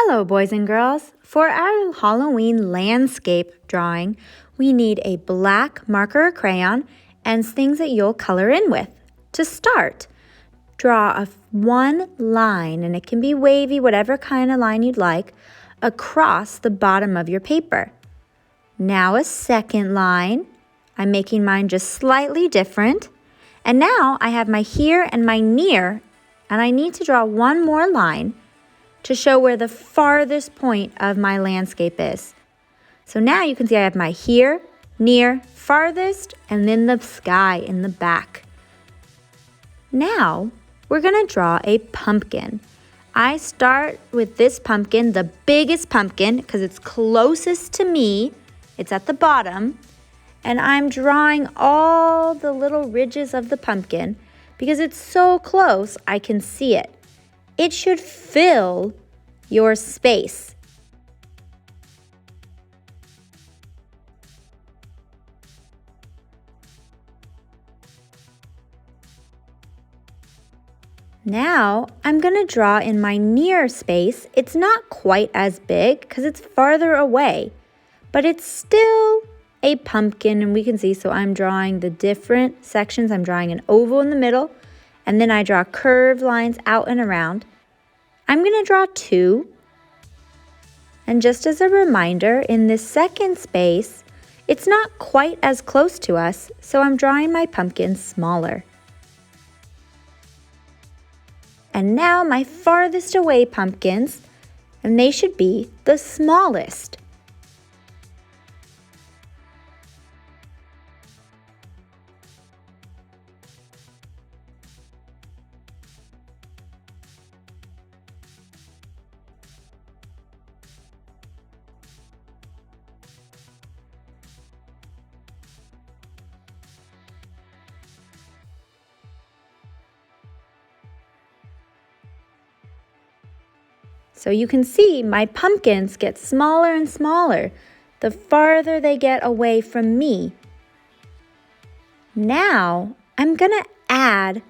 Hello, boys and girls. For our Halloween landscape drawing, we need a black marker or crayon and things that you'll color in with. To start, draw one line, and it can be wavy, whatever kind of line you'd like, across the bottom of your paper. Now a second line. I'm making mine just slightly different. And now I have my here and my near, and I need to draw one more line to show where the farthest point of my landscape is. So now you can see I have my here, near, farthest, and then the sky in the back. Now we're gonna draw a pumpkin. I start with this pumpkin, the biggest pumpkin, because it's closest to me. It's at the bottom. And I'm drawing all the little ridges of the pumpkin because it's so close I can see it. It should fill your space. Now I'm going to draw in my near space. It's not quite as big because it's farther away, but it's still a pumpkin, and we can see, so I'm drawing the different sections. I'm drawing an oval in the middle, and then I draw curved lines out and around. I'm going to draw two. And just as a reminder, in this second space, it's not quite as close to us, so I'm drawing my pumpkin smaller. And now my farthest away pumpkins, and they should be the smallest. So you can see my pumpkins get smaller and smaller the farther they get away from me. Now I'm going to add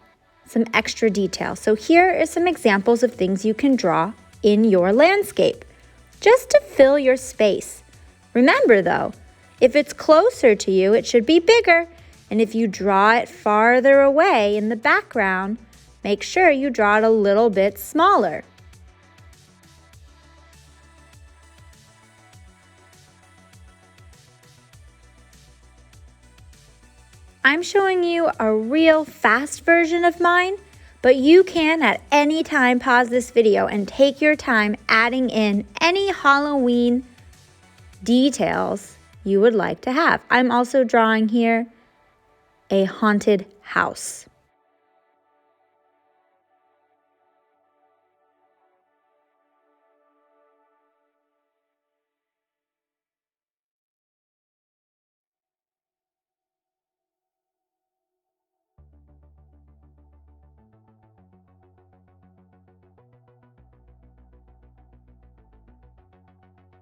some extra detail. So here are some examples of things you can draw in your landscape, just to fill your space. Remember though, if it's closer to you, it should be bigger. And if you draw it farther away in the background, make sure you draw it a little bit smaller. I'm showing you a real fast version of mine, but you can at any time pause this video and take your time adding in any Halloween details you would like to have. I'm also drawing here a haunted house.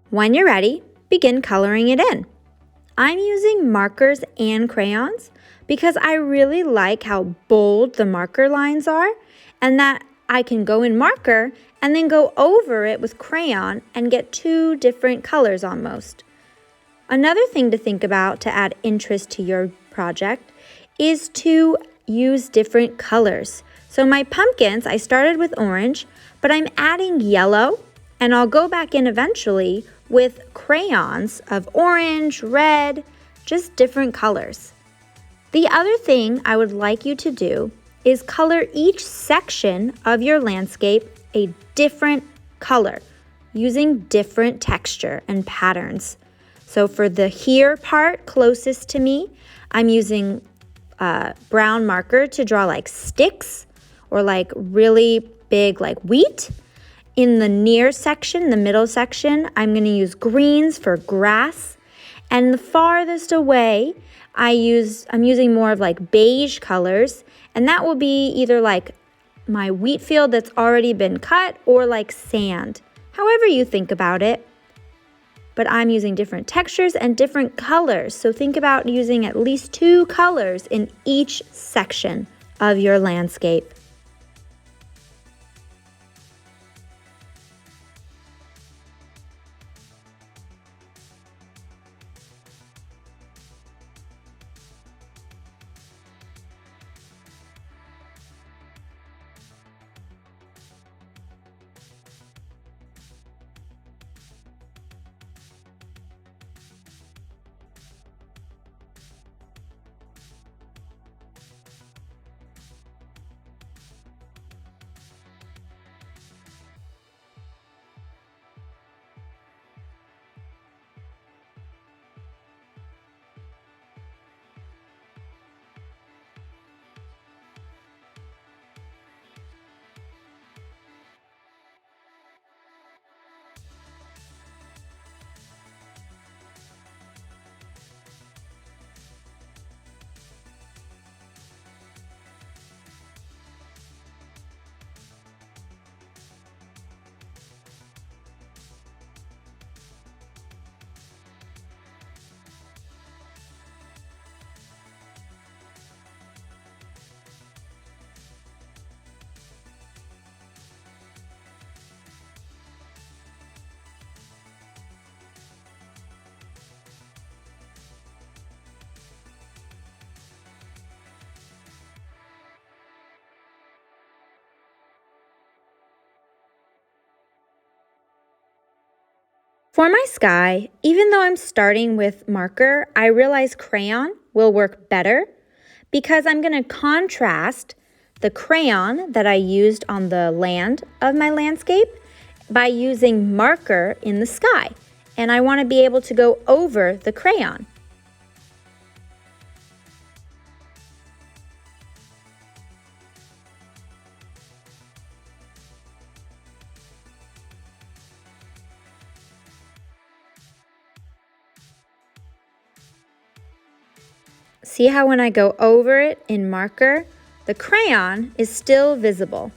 When you're ready, begin coloring it in. I'm using markers and crayons because I really like how bold the marker lines are, and that I can go in marker and then go over it with crayon and get two different colors almost. Another thing to think about to add interest to your project is to use different colors. So my pumpkins, I started with orange, but I'm adding yellow, and I'll go back in eventually with crayons of orange, red, just different colors. The other thing I would like you to do is color each section of your landscape a different color using different texture and patterns. So for the here part closest to me, I'm using brown marker to draw like sticks or like really big like wheat. In the near section, the middle section, I'm going to use greens for grass. And the farthest away, I'm using more of like beige colors. And that will be either like my wheat field that's already been cut or like sand, however you think about it. But I'm using different textures and different colors. So think about using at least two colors in each section of your landscape. For my sky, even though I'm starting with marker, I realize crayon will work better because I'm going to contrast the crayon that I used on the land of my landscape by using marker in the sky. And I want to be able to go over the crayon. See how when I go over it in marker, the crayon is still visible.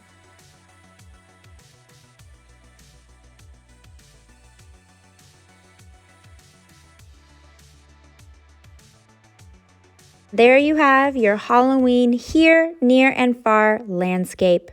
There you have your Halloween here, near, and far landscape.